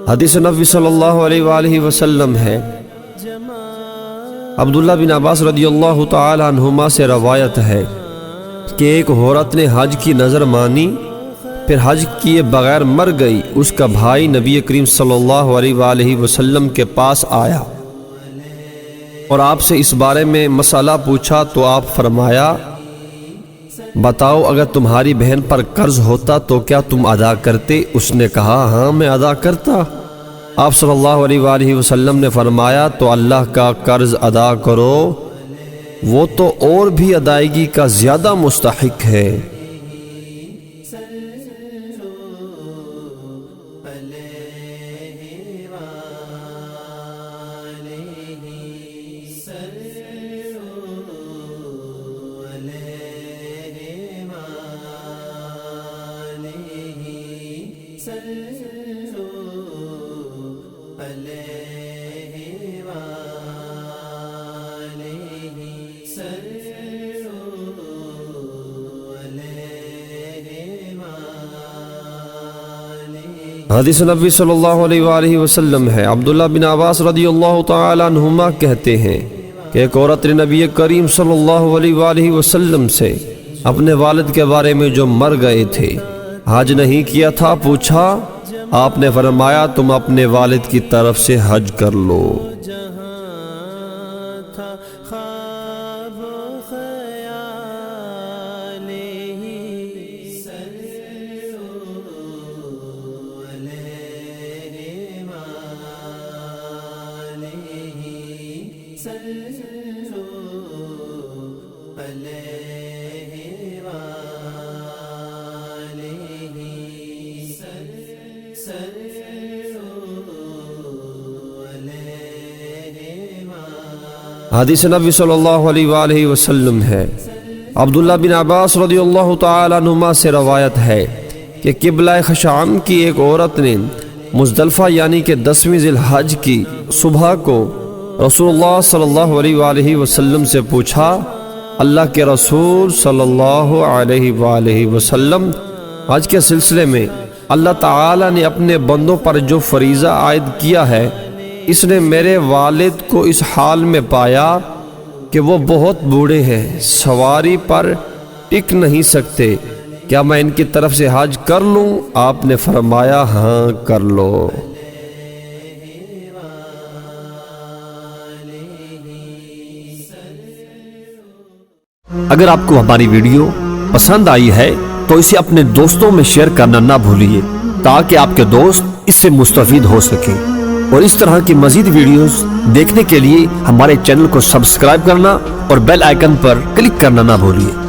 حدیث نبوی صلی اللہ علیہ وآلہ وسلم ہے، عبداللہ بن عباس رضی اللہ تعالی عنہما سے روایت ہے کہ ایک عورت نے حج کی نظر مانی، پھر حج کیے بغیر مر گئی۔ اس کا بھائی نبی کریم صلی اللہ علیہ وآلہ وسلم کے پاس آیا اور آپ سے اس بارے میں مسئلہ پوچھا تو آپ فرمایا، بتاؤ اگر تمہاری بہن پر قرض ہوتا تو کیا تم ادا کرتے؟ اس نے کہا ہاں میں ادا کرتا۔ آپ صلی اللہ علیہ وآلہ وسلم نے فرمایا تو اللہ کا قرض ادا کرو، وہ تو اور بھی ادائیگی کا زیادہ مستحق ہے۔ حدیث نبی صلی اللہ علیہ وآلہ وسلم ہے، عبداللہ بن عباس رضی اللہ تعالی عنہما کہتے ہیں کہ ایک عورت نے نبی کریم صلی اللہ علیہ وآلہ وسلم سے اپنے والد کے بارے میں جو مر گئے تھے، حج نہیں کیا تھا، پوچھا۔ آپ نے فرمایا تم اپنے والد کی طرف سے حج کر لو۔ حدیث نبی صلی اللہ علیہ وآلہ وسلم ہے، عبداللہ بن عباس رضی اللہ تعالی عنہما سے روایت ہے کہ قبلہ خشعم کی ایک عورت نے مزدلفہ یعنی کہ 10ویں ذی الحج کی صبح کو رسول اللہ صلی اللہ علیہ وآلہ وسلم سے پوچھا، اللہ کے رسول صلی اللہ علیہ وآلہ وسلم، حج کے سلسلے میں اللہ تعالی نے اپنے بندوں پر جو فریضہ عائد کیا ہے، اس نے میرے والد کو اس حال میں پایا کہ وہ بہت بوڑھے ہیں، سواری پر ٹک نہیں سکتے، کیا میں ان کی طرف سے حج کر لوں؟ آپ نے فرمایا ہاں کر لو۔ اگر آپ کو ہماری ویڈیو پسند آئی ہے تو اسے اپنے دوستوں میں شیئر کرنا نہ بھولیے تاکہ آپ کے دوست اس سے مستفید ہو سکیں، اور اس طرح کی مزید ویڈیوز دیکھنے کے لیے ہمارے چینل کو سبسکرائب کرنا اور بیل آئیکن پر کلک کرنا نہ بھولیے۔